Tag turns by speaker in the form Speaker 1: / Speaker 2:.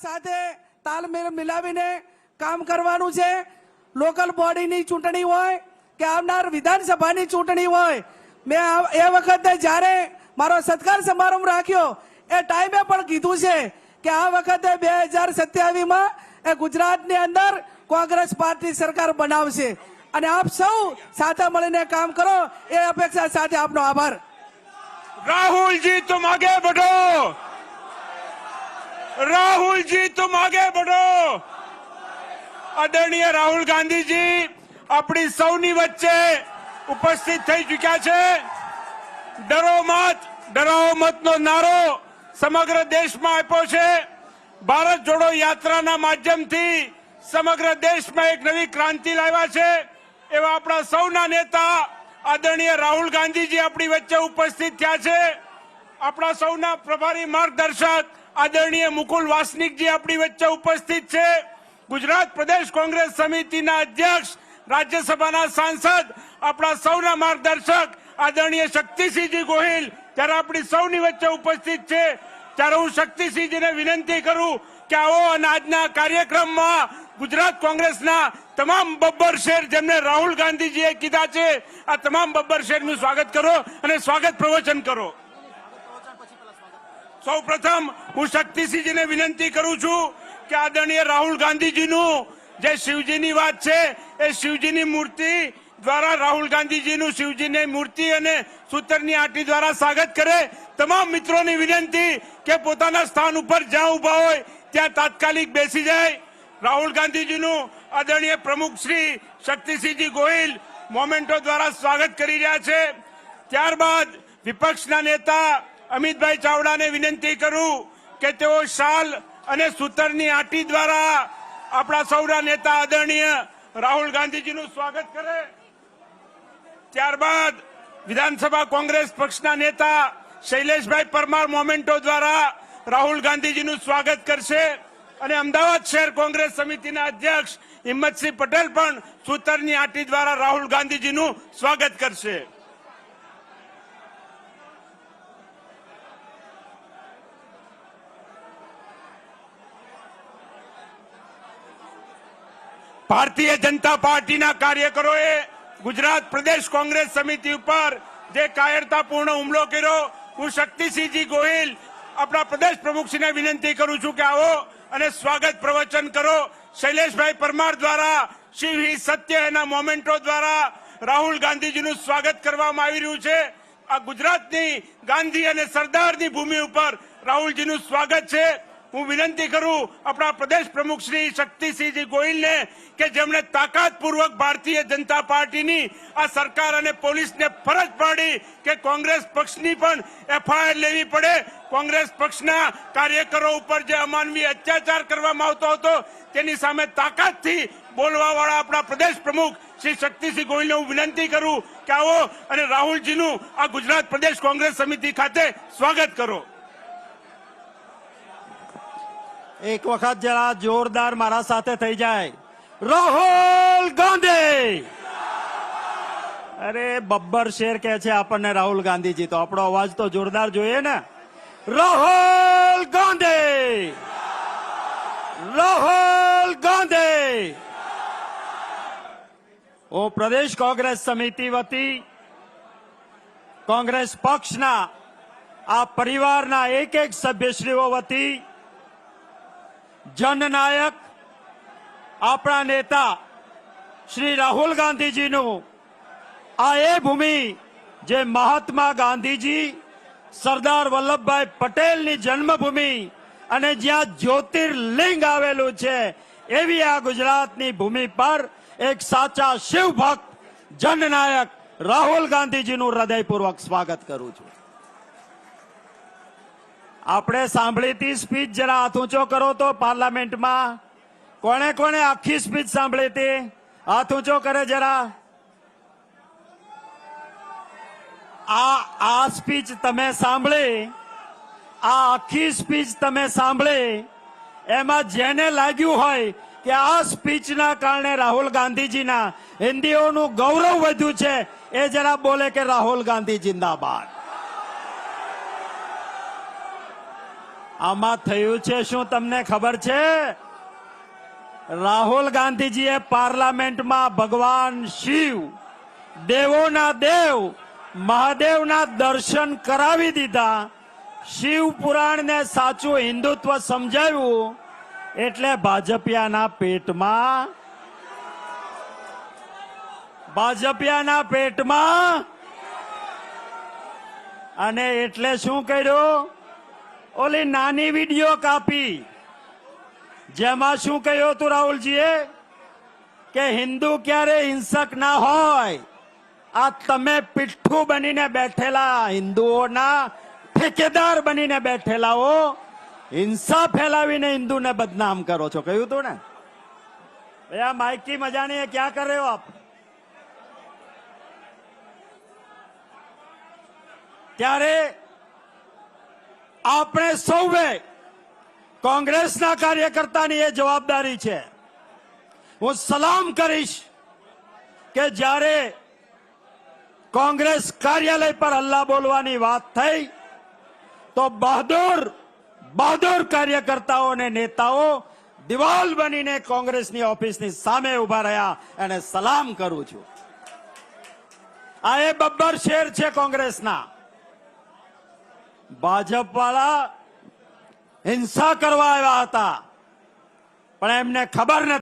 Speaker 1: સાથે તાલમેલ મિલાવીને કામ કરવાનું છે। લોકલ બોડીની ચૂંટણી હોય કે આવનાર વિધાનસભાની ચૂંટણી હોય, મેં એ વખતે જ્યારે મારો સત્કાર સમારંભ રાખ્યો એ ટાઈમે પણ કીધું છે કે આ વખતે 2027માં એ ગુજરાતની અંદર કોંગ્રેસ પાર્ટી સરકાર બનાવશે અને આપ સૌ સાથે મળીને કામ કરો એ અપેક્ષા સાથે આપનો આભાર।
Speaker 2: राहुल जी तुम आगे बढ़ो, राहुल जी तुम आगे बढ़ो। आदरणीय राहुल गांधी जी अपनी सौनी वच्चे उपस्थित थई चुक्या छे। डरो मत, डराओ मत नो नारो समग्र देश में आप्यो छे। भारत जोड़ो यात्रा ना माध्यम थी समग्र देश में एक नवी क्रांति लाव्या छे। एवा अपना सौना नेता आदरणीय राहुल गांधी जी अपनी वच्चे उपस्थित थया छे। अपना सौना प्रभारी मार्गदर्शक आदरणीय मुकुल वासनिक जी अपनी वच्चे उपस्थित छे। गुजरात प्रदेश कांग्रेस समिति ना अध्यक्ष, राज्यसभा सांसद अपना सौना मार्गदर्शक आदरणीय शक्तिसिंह जी गोहिल त्यारे अपनी सौनी वच्चे उपस्थित छे। त्यारे हूँ शक्तिसिंह जी ने विनंती करूं कि आओ अने आजना कार्यक्रम में गुजरात कांग्रेस ना तमाम बब्बर शेर जेमने राहुल गांधी जी कीधा छे आ तमाम बब्बर शेर નું स्वागत करो અને स्वागत प्रवचन करो। सौ प्रथम हूँ शक्तिसिंह जी ने विनंती करूं छू कि आदरणीय राहुल गांधी जी नु जे शिवजी नी बात छे ए शिवजी नी मूर्ति द्वारा राहुल गांधी जी नु शिवजी ने मूर्ति अने सूतरनी आटी द्वारा स्वागत करे। तमाम मित्रों ने विनंती के पोताना स्थान पर ज्यां उभा होय त्यां तात्कालिक बेसी जाय। राहुल गांधी जी नु आदरणीय प्रमुख श्री शक्तिसिंह जी गोहिल मोमेंटो द्वारा स्वागत करी रह्या छे। त्यारबाद विपक्षना नेता अमित भाई चावड़ा ने विनंती करूं कि तेओ शाल अने सूतरनी आटी द्वारा अपना सौना नेता आदरणीय राहुल गांधी जी नु स्वागत करे। त्यारबाद विधानसभा कांग्रेस पक्षना नेता शैलेष भाई परमार मोमेंटो द्वारा राहुल गांधी जी नु स्वागत करशे અને અમદાવાદ શહેર કોંગ્રેસ સમિતિના અધ્યક્ષ હિંમતસિંહ પટેલ પણ સૂતરની આટી દ્વારા રાહુલ ગાંધીજીનું સ્વાગત કરશે। ભારતીય જનતા પાર્ટીના કાર્યકરોએ ગુજરાત પ્રદેશ કોંગ્રેસ સમિતિ ઉપર જે કાયરતાપૂર્ણ હુમલો કર્યો, હું શક્તિસિંહજી ગોહિલ આપણા પ્રદેશ પ્રમુખશ્રીને વિનંતી કરું છું કે આવો અને સ્વાગત પ્રવચન કરો। શૈલેષભાઈ પરમાર દ્વારા શિવ હિ સત્ય એના મોમેન્ટો દ્વારા રાહુલ ગાંધીજીનું સ્વાગત કરવામાં આવી રહ્યું છે। આ ગુજરાતની ગાંધી અને સરદારની ભૂમિ ઉપર રાહુલજીનું સ્વાગત છે। હું વિનંતી કરું આપણા પ્રદેશ પ્રમુખ શ્રી શક્તિસિંહજી ગોહિલને કે જેમણે તાકાતપૂર્વક ભારતીય જનતા પાર્ટીની આ સરકાર અને પોલીસને ફરજ પાડી કે કોંગ્રેસ પક્ષની પણ એફઆઈઆર લેવી પડે। કોંગ્રેસ પક્ષના કાર્યકરો ઉપર જે અમાનવીય અત્યાચાર કરવામાં આવતો હતો તેની સામે તાકાતથી બોલવાવાળા આપણા પ્રદેશ પ્રમુખ શ્રી શક્તિસિંહ ગોહિલને હું વિનંતી કરું કે આવો અને રાહુલજીનું આ ગુજરાત પ્રદેશ કોંગ્રેસ સમિતિ ખાતે સ્વાગત કરો।
Speaker 3: एक वक्त जरा जोरदार मारा साथे थई जाए राहुल गांधी। अरे बब्बर शेर कहे छे आपने राहुल गांधी जी, तो आपणो अवाज तो जोरदार जोईए ने। राहुल गांधी, राहुल गांधी। ओ प्रदेश कांग्रेस समिति वती कांग्रेस पक्षना आ परिवारना एक एक सभ्यश्रीओ वती जननायक अपना नेता श्री राहुल गांधी जी नु आ ए भूमि जे महात्मा गांधी जी सरदार वल्लभभाई पटेल नी जन्मभूमि अने ज्यां ज्योतिर्लिंग आवेलू छे एवी आ गुजरात नी भूमि पर एक साचा शिव भक्त जननायक राहुल गांधी जी नु हृदयपूर्वक स्वागत करूं छुं। आपणे सांभળી ती स्पीच, जरा हाथ ऊंचो करो तो पार्लामेंट में कोने कोने आखी स्पीच सांभળી ती? हाथ ऊंचो करे जरा। आ स्पीच तमे सांभળી, आ आखी स्पीच तमे सांभળી, एमां जेने लाग्યું હોય કે આ સ્પીચના કારણે રાહુલ ગાંધીજીના હિન્દીઓનું ગૌરવ વધ્યું છે એ જરા બોલે કે રાહુલ ગાંધી જિંદાબાદ। આમાં થયું છે શું તમને ખબર છે? રાહુલ ગાંધીજીએ પાર્લામેન્ટમાં ભગવાન શિવ, દેવોના દેવ મહાદેવના દર્શન કરાવી દીધા. શિવ પુરાણને સાચું હિન્દુત્વ સમજાવ્યું એટલે ભાજપિયાના પેટમાં અને એટલે શું કર્યું? ઓલી નાની વિડીયો કાપી, જેમાં શું કહ્યું હતું રાહુલજીએ કે હિન્દુ ક્યારે હિંસક ના હોય. આ તમે પીઠ્ઠું બનીને બેઠેલા હિન્દુઓના ઠેકેદાર બનીને બેઠેલાઓ હિંસા ફેલાવીને હિન્દુને બદનામ કરો છો. કહ્યું હતું ને? આ माइक की मजा नहीं है, क्या कर रहे हो आप? ત્યારે આપણે સૌએ કોંગ્રેસના કાર્યકર્તાની એ જવાબદારી છે. હું સલામ કરીશ કે જ્યારે કોંગ્રેસ કાર્યાલય પર હલ્લા બોલવાની વાત થઈ તો બહાદુર કાર્યકર્તાઓ અને નેતાઓ દિવાલ બનીને કોંગ્રેસની ઓફિસની સામે ઉભા રહ્યા અને સલામ કરું છું. આ એ બબ્બર શેર છે કોંગ્રેસના. ભાજપ વાળા હિંસા કરવા આવ્યા હતા, પણ એમને ખબર નથી